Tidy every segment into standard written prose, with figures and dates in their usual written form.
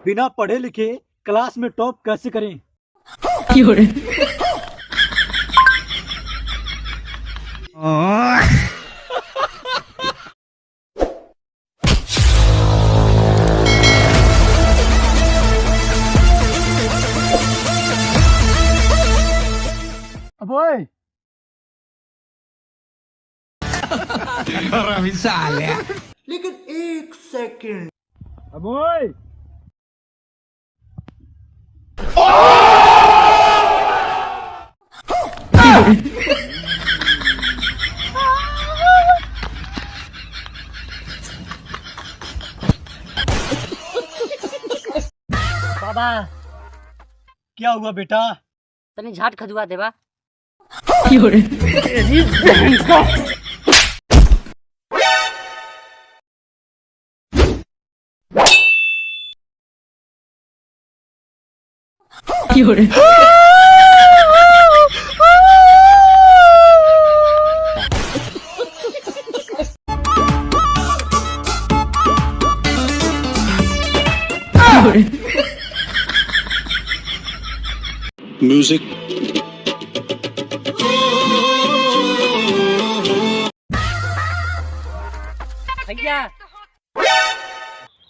बिना पढ़े लिखे क्लास में टॉप कैसे करें? अबोए लेकिन एक सेकंड। अबोए बाबा क्या हुआ बेटा? तनी झाट खजुआ देबा। Music. भैया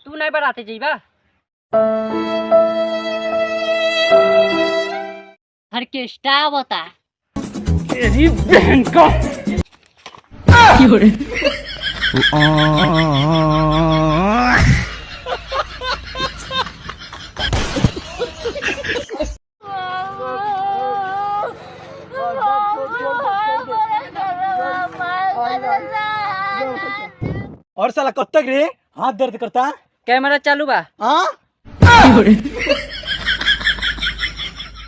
तू नहीं बढ़ाते जीवा। ऑर्केस्ट्रा बता। तेरी बहन का और साला कब तक रे हाथ दर्द करता? कैमरा चालू बा। हाँ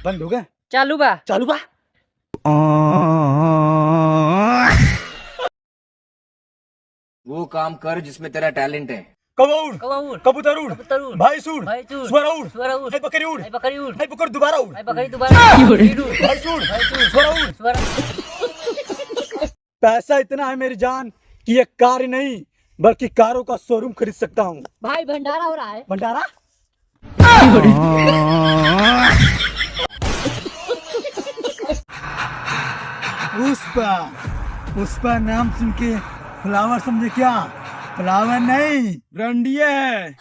बंद हो गया? चालू बा। चालू बा। वो काम कर जिसमें तेरा टैलेंट है। कबूर कबूर कबूतर उड़ कबूतर उड़ भाई सूड़ भाई सूड़ स्वर उड़ स्वर उड़ है बकरी उड़ है बकरी उड़ है बकर दोबारा उड़ है बकरी दोबारा भाई सूड़ भाई सूड़ स्वर उड़। स्वर। पैसा इतना है मेरी जान कि एक कार नहीं बल्कि कारों का शोरूम खरीद सकता हूँ। भाई भंडारा हो रहा है। भंडारा पुष्पा पुष्पा नाम सुन के फ्लावर समझे क्या? फ्लावर नहीं ब्रांडिया है।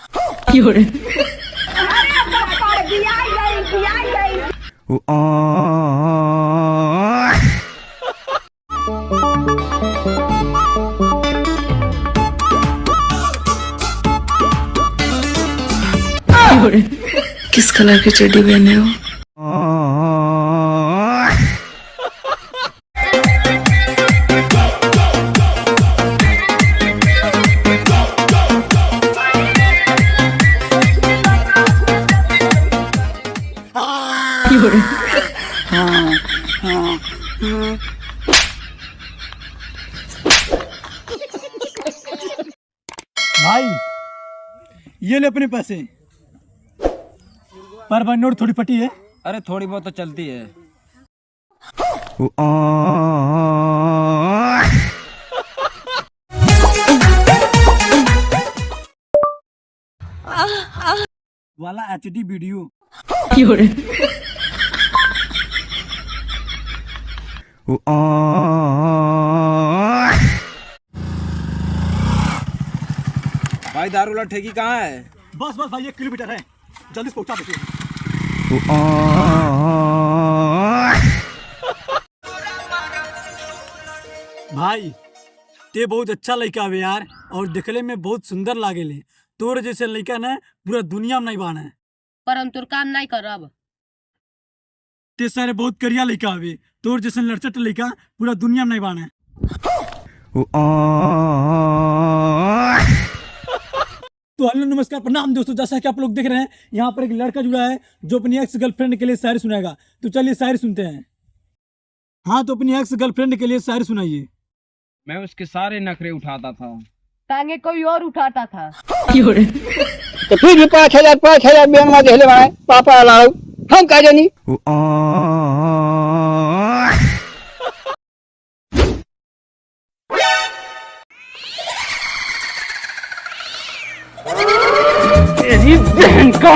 किस कलर की चड्डी पहने हो? भाई ये ले अपने पैसे। पर भाई नोट थोड़ी फटी है। अरे थोड़ी बहुत तो चलती है। वाला HD वीडियो। भाई दारूला ठेकी कहाँ है? बस बस भाई 1 किलोमीटर है, जल्दी से पहुंचा देते। भाई ते बहुत अच्छा लड़का है यार और देखले में बहुत सुंदर लागेले। तोर जैसे लड़का ना पूरा दुनिया में नहीं बाना है। पर हम तोर काम नहीं करब। ते सारे बहुत करिया लड़का है। तोर जैसे लड़चट लड़का पूरा दुनिया में नहीं बाना है। तो हेलो नमस्कार प्रणाम दोस्तों, जैसा कि आप लोग देख रहे हैं यहाँ पर एक लड़का जुड़ा है जो अपनी एक्स गर्लफ्रेंड के लिए शायरी सुनाएगा। तो चलिए शायरी सुनते हैं। हाँ तो अपनी एक्स गर्लफ्रेंड के लिए शायरी सुनाइए। मैं उसके सारे नखरे उठाता था, टांगे कोई और उठाता था। तो फिर भी 5,000 बेमा देले भाई पापा लाओ हम का जानी। तेरी बहन का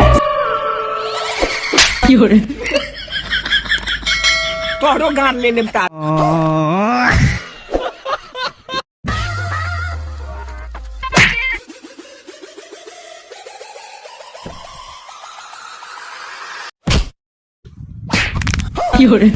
有人， तोहरो गान ले निपटा有人。